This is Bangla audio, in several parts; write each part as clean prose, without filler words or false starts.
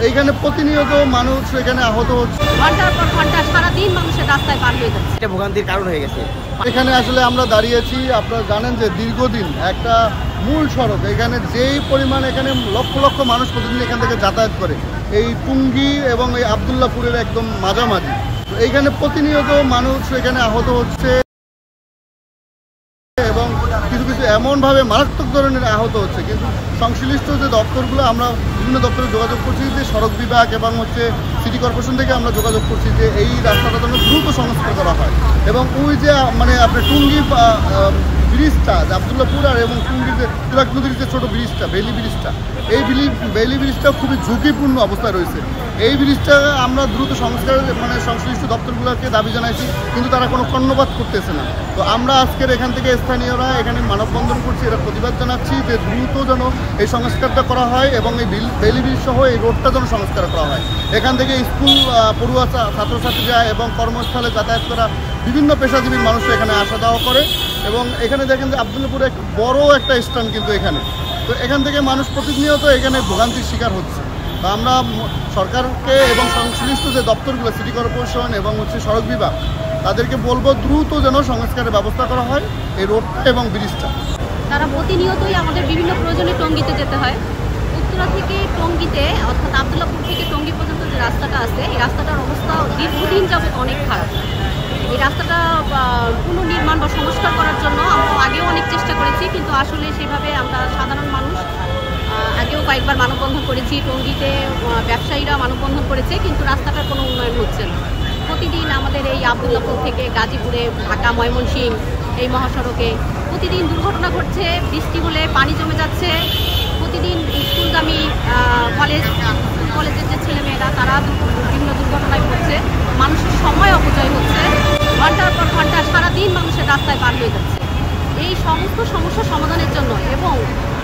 এইখানে প্রতিনিয়ত মানুষ এখানে আহত হচ্ছে, ঘন্টার পর ঘন্টা সারাদিন মানুষের রাস্তায় পার হয়ে যাচ্ছে। এটা ভোগান্তির কারণ হয়ে গেছে। এখানে আসলে আমরা দাঁড়িয়েছি, আপনারা জানেন যে দীর্ঘদিন একটা মূল সড়ক, এখানে যেই পরিমাণ এখানে লক্ষ লক্ষ মানুষ প্রতিদিন এখান থেকে যাতায়াত করে, এই টুঙ্গি এবং এই আবদুল্লাপুরের একদম মাঝামাঝি। তো এইখানে প্রতিনিয়ত মানুষ এখানে আহত হচ্ছে এবং কিছু কিছু এমনভাবে মারাত্মক ধরনের আহত হচ্ছে। কিন্তু সংশ্লিষ্ট যে দপ্তরগুলো, আমরা বিভিন্ন দপ্তরে যোগাযোগ করছি, যে সড়ক বিভাগ এবং সিটি কর্পোরেশন থেকে আমরা যোগাযোগ করছি যে এই রাস্তাটা যেন দ্রুত সংস্কার করা হয়। এবং ওই যে আপনার টুঙ্গি ব্রিজটা, আবদুল্লাপুর আর এবং টুঙ্গি যে তুরাগ নদীর যে ছোটো ব্রিজটা, বেইলি ব্রিজটা, এই বেইলি ব্রিজটা খুবই ঝুঁকিপূর্ণ অবস্থায় রয়েছে। এই ব্রিজটা আমরা দ্রুত সংস্কার সংশ্লিষ্ট দপ্তরগুলোকে দাবি জানাইছি, কিন্তু তারা কোনো কর্ণপাত করতেছে না। তো আমরা আজকের এখান থেকে স্থানীয়রা এখানে মানববন্ধন করছি, এরা প্রতিবাদ জানাচ্ছি যে দ্রুত যেন এই সংস্কারটা করা হয় এবং এই বেইলি ব্রিজ সহ এই রোডটা যেন সংস্কার করা হয়। এখান থেকে স্কুল পড়ুয়া ছাত্রছাত্রীরা এবং কর্মস্থলে যাতায়াত করা বিভিন্ন পেশাজীবী মানুষ এখানে আসা যাওয়া করে। এবং এখানে দেখেন যে আবদুল্লাপুরে এক বড় একটা স্ট্যান্ড কিন্তু এখানে। তো এখান থেকে মানুষ প্রতিনিয়ত এখানে ভোগান্তির শিকার হচ্ছে। তো আমরা সরকারকে এবং সংশ্লিষ্ট যে দপ্তরগুলো, সিটি কর্পোরেশন এবং সড়ক বিভাগ, তাদেরকে বলবো দ্রুত যেন সংস্কারের ব্যবস্থা করা হয় এই রোডটা এবং ব্রিজটা। তারা প্রতিনিয়তই আমাদের বিভিন্ন প্রয়োজনে টঙ্গিতে যেতে হয়। উত্তরা থেকে টঙ্গিতে, অর্থাৎ আবদুল্লাপুর থেকে টঙ্গি পর্যন্ত যে রাস্তাটা আছে, এই রাস্তাটার অবস্থা দীর্ঘদিন যাবত অনেক খারাপ। এই রাস্তাটা পুনর্নির্মাণ বা সংস্কার করার জন্য আমরা আগেও অনেক চেষ্টা করেছি, কিন্তু আসলে সেভাবে আমরা সাধারণ মানুষ আগেও কয়েকবার মানববন্ধন করেছি, টঙ্গিতে ব্যবসায়ীরা মানববন্ধন করেছে, কিন্তু রাস্তাটার কোনো উন্নয়ন হচ্ছে না। প্রতিদিন আমাদের এই আবদুল্লাপুর থেকে গাজীপুরে, ঢাকা, ময়মনসিংহ এই মহাসড়কে প্রতিদিন দুর্ঘটনা ঘটছে। বৃষ্টি হলে পানি জমে যাচ্ছে। প্রতিদিন স্কুলগামী কলেজের যে ছেলেমেয়েরা, তারা বিভিন্ন দুর্ঘটনায় পড়ছে। মানুষের সময় অপচয় হচ্ছে, ঘন্টার পর ঘন্টা সারাদিন মানুষের রাস্তায় পার হয়ে যাচ্ছে। এই সমস্ত সমস্যা সমাধানের জন্য এবং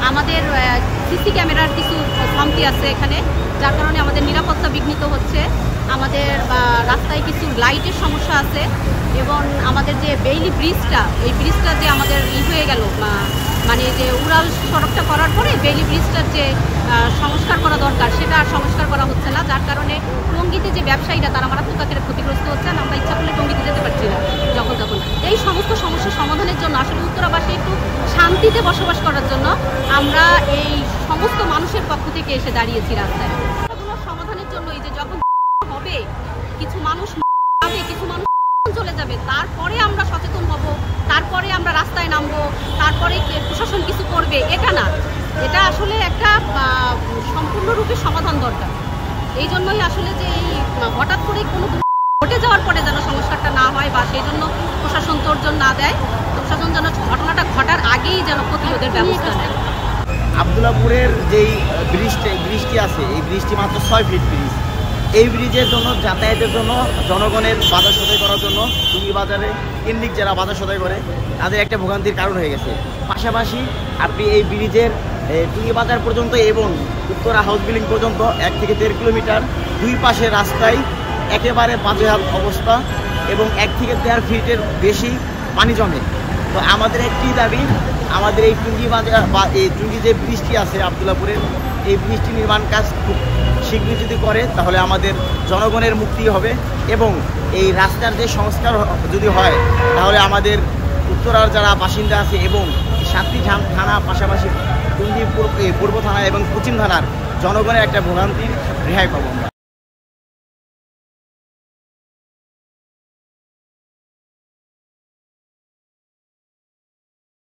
আমাদের সিসি ক্যামেরার কিছু কমতি আছে এখানে, যার কারণে আমাদের নিরাপত্তা বিঘ্নিত হচ্ছে। আমাদের রাস্তায় কিছু লাইটের সমস্যা আছে এবং আমাদের যে বেইলি ব্রিজটা, এই ব্রিজটা যে আমাদের হয়ে গেল, মানে যে উড়াল সড়কটা করার পরে বেইলি ব্রিজটার যে সংস্কার করা দরকার, সেটা আর সংস্কার করা হচ্ছে না। যার কারণে টঙ্গিতে যে ব্যবসায়ীরা, তারা মারাত্মক আকারে ক্ষতিগ্রস্ত হচ্ছেন। আমরা ইচ্ছা করলে টঙ্গিতে যেতে পারছি না যখন তখন। এই সমস্ত সমস্যা সমাধানের জন্য, আসলে উত্তরাবাসী একটু শান্তিতে বসবাস করার জন্য আমরা এই সমস্ত মানুষের পক্ষ থেকে এসে দাঁড়িয়েছি রাস্তায়। এগুলোর সমাধানের জন্য এই যে যখন হবে, কিছু মানুষ যাবে, কিছু মানুষ চলে যাবে, তারপরে আমরা সচেতন হব, তারপরে আমরা রাস্তায় নামবো, তারপরে প্রশাসন কিছু করবে, এটা না। এটা আসলে একটা সম্পূর্ণরূপে সমাধান দরকার। এই জন্যই আসলে যে এই হঠাৎ করে কোনো ঘটে যাওয়ার পরে যেন সংস্কারটা না হয়, বা সেই জন্য প্রশাসন তোড়জোড় না দেয়। প্রশাসন যেন ঘটনাটা ঘটার আগেই যেন প্রতিরোধের ব্যবস্থা নেয়। আবদুল্লাপুরের যেই ব্রিজটি আছে, এই ব্রিজটি মাত্র 6 ফিট ব্রিজ। এই ব্রিজের জন্য, যাতায়াতের জন্য, জনগণের বাজার সদাই করার জন্য, টুঙ্গি বাজারে কেন্দ্রিক যারা বাজার সদাই করে, তাদের একটা ভোগান্তির কারণ হয়ে গেছে। পাশাপাশি আপনি এই ব্রিজের টুঙ্গি বাজার পর্যন্ত এবং উত্তরা হাউস বিল্ডিং পর্যন্ত 1 থেকে 1.5 কিলোমিটার দুই পাশের রাস্তায় একেবারে বাজেহাল অবস্থা এবং 1 থেকে 1.5 ফিটের বেশি পানি জমে। তো আমাদের একটি দাবি, আমাদের এই টুঙ্গি বাজার বা এই টুঙ্গি যে ব্রিজটি আছে আবদুল্লাপুরের, এই ব্রিজটি নির্মাণ কাজ খুব শীঘ্রই যদি করে, তাহলে আমাদের জনগণের মুক্তি হবে এবং এই রাস্তার যে সংস্কার যদি হয়, তাহলে আমাদের উত্তরার যারা বাসিন্দা আছে এবং সাতটি থানা, পাশাপাশি টুঙ্গি পূর্ব থানা এবং পশ্চিম থানার জনগণের একটা ভোগান্তির রেহাই পাবো আমরা।